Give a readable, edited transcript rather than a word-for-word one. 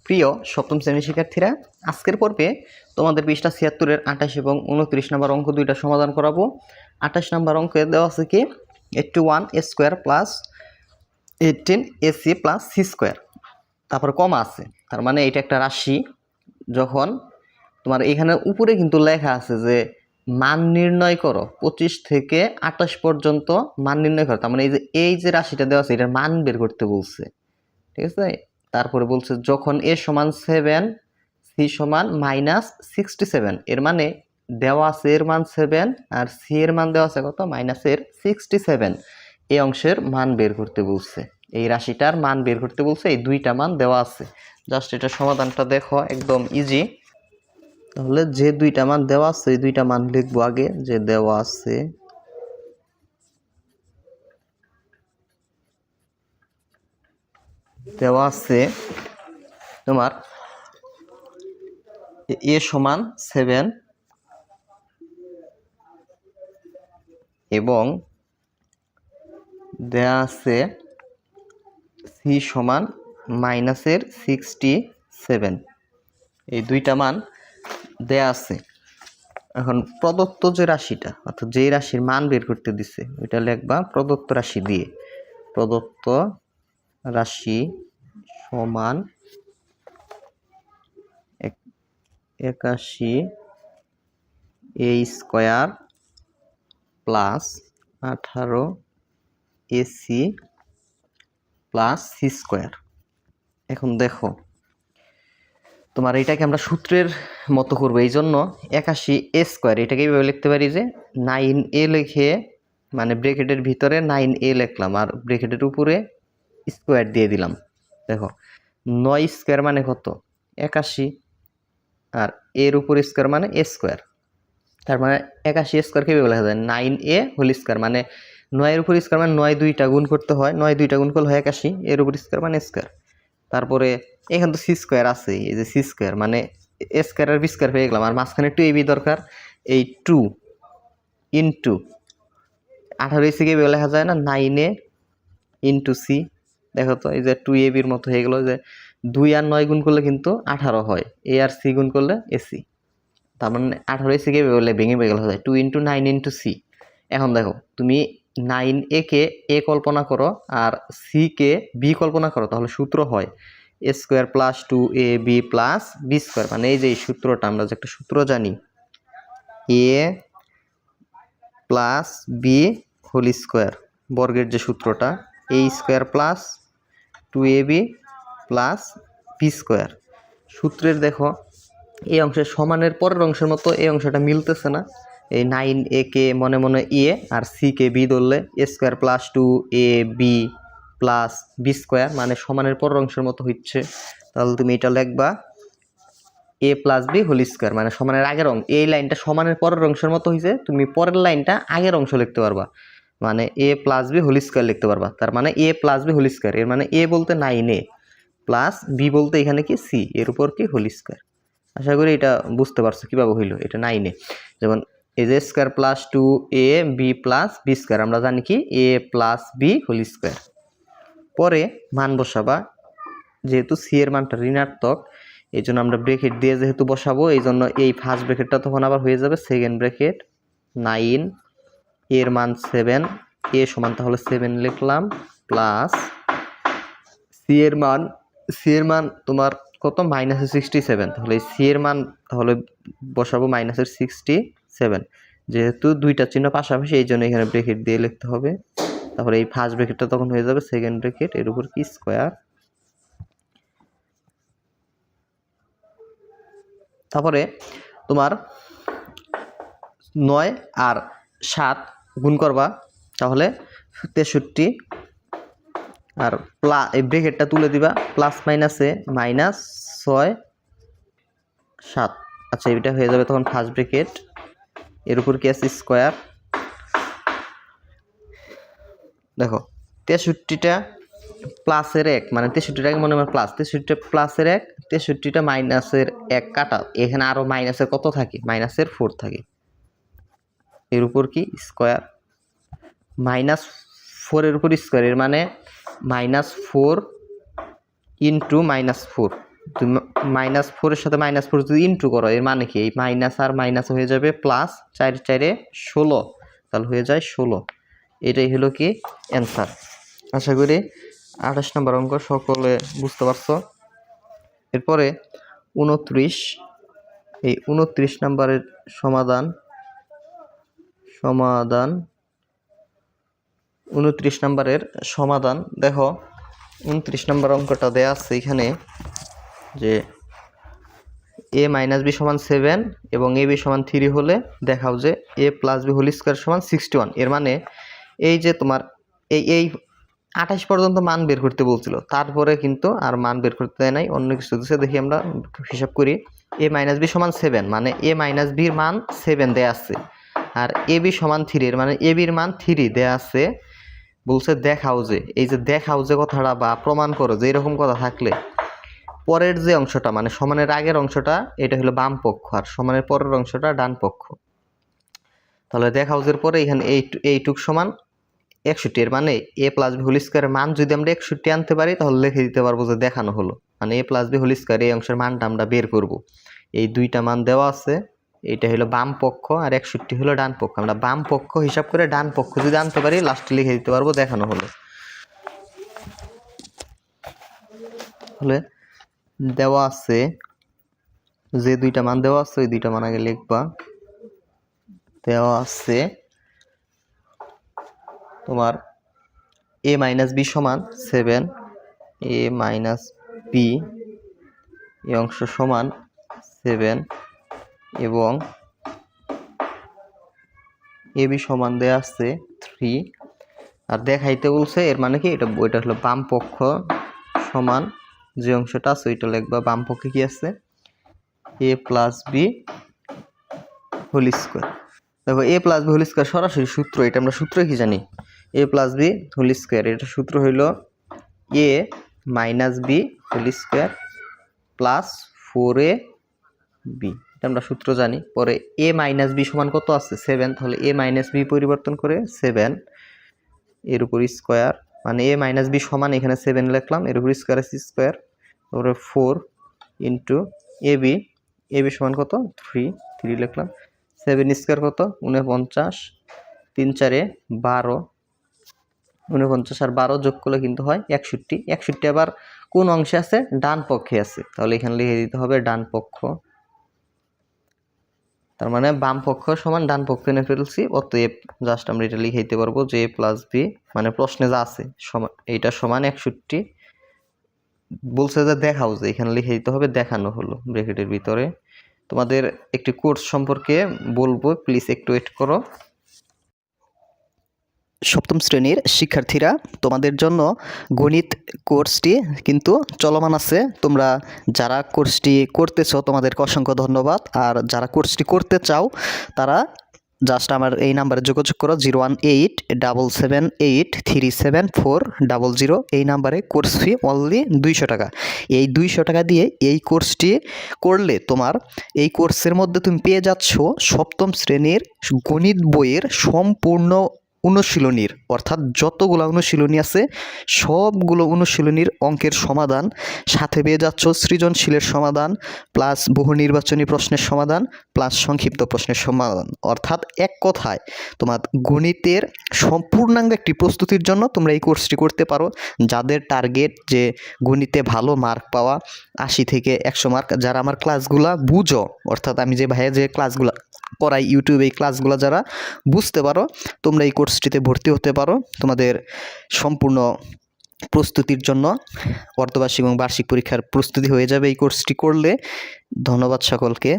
প্রিয় সপ্তম শ্রেণীর শিক্ষার্থীরা, আজকের পর্বে তোমাদের পৃষ্ঠা ৭৬-এর ২৮ এবং ২৯ নম্বর অঙ্ক দুইটা সমাধান করাবো। ২৮ নম্বর অঙ্কে দেওয়া আছে কি 81a² plus 18ac plus c square, তারপরে কমা আছে, তার মানে এটা একটা রাশি। যখন তোমার এখানে উপরে কিন্তু লেখা আছে যে মান নির্ণয় করো, 25 থেকে 28 পর্যন্ত মান নির্ণয় করো, তার মানে এই যে রাশিটা দেওয়া আছে এটার মান বের করতে বলছে, ঠিক আছে। তারপরে বলছে যখন a সমান 7 c সমান -67, এর মানে দেওয়া আছে এর মান 7 আর c এর মান দেওয়া আছে কত -67, এই অংশের মান বের করতে বলছে, এই রাশিটার মান বের করতে বলছে। এই দুইটা মান দেওয়া আছে, জাস্ট এটা সমাধানটা দেখো, একদম ইজি। তাহলে যে দুইটা মান দেওয়া আছে এই দুইটা মান লিখবো আগে, যে দেওয়া আছে তোমার a সমান 7 এবং দেয়া আছে c সমান -67, এই দুইটা মান দেয়া আছে। এখন প্রদত্ত যে রাশিটা, অর্থাৎ যেই রাশির মান বের করতে দিছে ওইটা লিখবা প্রদত্ত রাশি দিয়ে। প্রদত্ত রাশি সমান 81a² plus 18ac plus c square. এখন দেখো তোমার এটাকে আমরা সূত্রের মতো করবো, এই জন্য 81a², এটাকে এইভাবে লিখতে পারি যে 9a লিখে, মানে ব্র্যাকেটের ভিতরে 9a লিখলাম আর ব্র্যাকেটের উপরে স্কোয়ার দিয়ে দিলাম। দেখো 9² মানে কত 81, আর এর উপর স্কোয়ার মানে a², তার মানে 81a² কিভাবে লেখা যায় 9a² মানে 9 এর উপর স্কোয়ার মানে 9 দুইটা গুণ করতে হয়, 9 দুইটা গুণ করলে হয় 81, এর উপর স্কোয়ার মানে স্কোয়ার। তারপরে এখানে তো c স্কোয়ার আছে, এই যে c স্কোয়ার মানে a স্কোয়ার আর b স্কোয়ার পেয়ে গেলাম, আর মাঝখানে 2ab দরকার, এই 2 ইন্টু 18ac কে লেখা যায় না 9a ইন্টু c। দেখো তো এই যে 2ab-র মতো হয়ে গেল, যে 2 আর 9 গুণ করলে কিন্তু 18 হয়, a আর c গুণ করলে ac, তার মানে 18ac কে ভেঙে গেল হয় 2 ইন্টু 9 ইন্টু c। এখন দেখো তুমি 9a কে a কল্পনা করো আর c কে b কল্পনা করো, তাহলে সূত্র হয় a² plus 2ab plus b square, মানে এই যে এই সূত্রটা আমরা যে একটা সূত্র জানি a plus b whole square, বর্গের যে সূত্রটা a² plus 2ab plus b square. সূত্রের দেখো এই অংশের সমানের পরের অংশের মতো এই অংশটা মিলতেছে না, এই 9a কে মনে মনে a R c K b ধরলে a² plus 2ab plus b square, মানে সমানের পরের অংশের মতো হচ্ছে। তাহলে তুমি এটা লিখবা a plus b whole square, মানে সমানের আগের অংশ, এই লাইনটা সমানের পরের অংশের মতো হয়েছে, তুমি পরের লাইনটা আগের অংশ লিখতে পারবা, মানে a plus b whole square লিখতে পারবা। তার মানে a plus b whole square, এর মানে a বলতে 9a প্লাস b বলতে এখানে কি c, এর উপর কি হোল স্কোয়ার। আশা করি এটা বুঝতে পারছো কিভাবে হইলো, এটা 9a। যেমন a² plus 2ab plus b square, আমরা জানি কি a plus b whole square. পরে মান বসাবা, যেহেতু c এর মানটা ঋণাত্মক এই জন্য আমরা ব্র্যাকেট দিয়ে যেহেতু বসাবো, এই জন্য এই ফার্স্ট ব্র্যাকেটটা তখন আবার হয়ে যাবে সেকেন্ড ব্র্যাকেট, 9 এর মান 7, a সমান তাহলে 7 লিখলাম, প্লাস c এর মান তোমার কত -67, তাহলে c এর মান তাহলে বসাবো -67, যেহেতু দুইটা চিহ্ন পাশাপাশি এই জন্য এখানে ব্র্যাকেট দিয়ে লিখতে হবে। তারপরে এই ফার্স্ট ব্র্যাকেটটা তখন হয়ে যাবে সেকেন্ড ব্র্যাকেট, এর উপর কি স্কোয়ার। তারপরে তোমার 9 আর 7 গুণ করবা, তাহলে 63, আর এই ব্র্যাকেটটা তুলে দিবা, প্লাস মাইনাসে -6 7, আচ্ছা এটা হয়ে যাবে তখন ফার্স্ট ব্র্যাকেট, এর উপর কি আছে স্কোয়ার। দেখো 63টা প্লাসের 1, মানে 63টাকে মনে হয় প্লাস, 63টা প্লাসের 1, 63টা মাইনাসের 1 কাটা, এখানে আরো মাইনাসের কত থাকে মাইনাসের 4 থাকে, এর উপর কি স্কোয়ার, -4 এর উপর স্কোয়ার, এর মানে -4 ইন্টু -4, -4 সাথে -4 যদি ইন্টু করো এর মানে কি এই মাইনাস আর মাইনাস হয়ে যাবে প্লাস, 4 4 16, তাহলে হয়ে যায় 16। এটাই হলো কি অ্যান্সার। আশা করি 28 নম্বর অঙ্ক সকলে বুঝতে পারছো। এরপরে 29, এই 29 নম্বরের সমাধান 29 নম্বরের সমাধান দেখো। 29 নম্বর অঙ্কটা দেয়া আছে এখানে যে a - b = 7 এবং ab = 3 হলে দেখাও যে a + b হোল স্কয়ার = 61। এর মানে এই যে তোমার এই 28 পর্যন্ত মান বের করতে বলছিল, তারপরে কিন্তু আর মান বের করতে দেয় নাই, অন্য কিছু দিচ্ছে। দেখি আমরা হিসাব করি। a - b = 7 মানে a - b এর মান 7 দেয়া আছে, আর ab = 3 এর মানে ab এর মান 3 দেয়া আছে। বলছে দেখাও যে, এই যে দেখাও যে কথাটা বা প্রমাণ করো যে এরকম কথা থাকলে পরের যে অংশটা মানে সমানের আগের অংশটা এটা হলো বাম পক্ষ আর সমানের পরের অংশটা ডান পক্ষ। তাহলে দেখাও যে পরে এখানে এইটুক সমান 61। এর মানে a + b হোল স্কয়ারের মান যদি আমরা 61 আনতে পারি তাহলে লিখে দিতে পারবো যে দেখানো হলো, মানে a + b হোল স্কয়ার এই অংশের মানটা আমরা বের করব। এই দুইটা মান দেওয়া আছে, এইটা হলো বাম পক্ষ আর 61 হলো ডান পক্ষ। আমরা বাম পক্ষ হিসাব করে ডান পক্ষ যদি আনতে পারি লাস্টে লিখে দিতে পারবো দেখানো হলো। তাহলে দেওয়া আছে যে দুইটা মান দেওয়া আছে ওই দুইটা মান আগে লিখবা। দেওয়া আছে তোমার a - b = 7, a - b এই অংশ সমান 7 এবং ab সমান দেয়া আছে 3। আর দেখাইতে বলছে এর মানে কি ওইটা হলো বাম পক্ষ সমান যে অংশটা আছে ওইটা লিখবা। বাম পক্ষে কি আছে a + b হোল স্কয়ার। দেখো a + b হোল স্কয়ার সরাসরি সূত্র, এটা আমরা সূত্র কি জানি a + b হোল স্কয়ার, এটা সূত্র হইল a - b whole square plus 4ab, এটা আমরা সূত্র জানি। পরে a - b সমান কত আছে 7, তাহলে a - b পরিবর্তন করে 7 এর উপর স্কয়ার, মানে a - b সমান এখানে 7 লিখলাম, এর উপর স্কয়ার আছে স্কয়ার, তারপরে 4 ইন্টু ab সমান কত 3 লিখলাম। 7 স্কয়ার কত 49, 3 4 12, 49 আর 12 যোগ করলে কিন্তু হয় 61। 61 আবার কোন অংশে আছে ডান পক্ষে আছে, তাহলে এখানে লিখে দিতে হবে ডান পক্ষ। তার মানে বাম পক্ষ সমান ডান পক্ষ এনে ফেলছি, অতএব জাস্ট আমরা এটা লিখে দিতে পারবো যে a + b মানে প্রশ্নে যা আছে সমান এইটা সমান 61। বলছে যে দেখাও যে এখানে লিখে দিতে হবে দেখানো হলো ব্র্যাকেটের ভিতরে। তোমাদের একটি কোর্স সম্পর্কে বলবো, প্লিজ একটু ওয়েট করো। সপ্তম শ্রেণীর শিক্ষার্থীরা, তোমাদের জন্য গণিত কোর্সটি কিন্তু চলমান আছে। তোমরা যারা কোর্সটি করতেছো তোমাদেরকে অসংখ্য ধন্যবাদ, আর যারা কোর্সটি করতে চাও তারা জাস্ট আমার এই নাম্বারে যোগাযোগ করো 01877837400। এই নাম্বারে কোর্স ফি অনলি 200 টাকা। এই 200 টাকা দিয়ে এই কোর্সটি করলে তোমার এই কোর্সের মধ্যে তুমি পেয়ে যাচ্ছ সপ্তম শ্রেণীর গণিত বইয়ের সম্পূর্ণ অনুশীলনীর, অর্থাৎ যতগুলো অনুশীলনী আছে সবগুলো অনুশীলনীর অঙ্কের সমাধান, সাথে পেয়ে যাচ্ছ সৃজনশীলের সমাধান প্লাস বহু নির্বাচনী প্রশ্নের সমাধান প্লাস সংক্ষিপ্ত প্রশ্নের সমাধান। অর্থাৎ এক কথায় তোমার গণিতের সম্পূর্ণাঙ্গ একটি প্রস্তুতির জন্য তোমরা এই কোর্সটি করতে পারো। যাদের টার্গেট যে গণিতে ভালো মার্ক পাওয়া 80 থেকে 100 মার্ক, যারা আমার ক্লাসগুলা বুঝো, অর্থাৎ আমি যে ভাইয়া যে ক্লাসগুলো পড়াই ইউটিউবে এই ক্লাসগুলো যারা বুঝতে পারো তোমরা এই কোর্সটিতে ভর্তি হতে পারো। তোমাদের সম্পূর্ণ প্রস্তুতির জন্য অর্ধবার্ষিক এবং বার্ষিক পরীক্ষার প্রস্তুতি হয়ে যাবে এই কোর্সটি করলে। ধন্যবাদ সকলকে।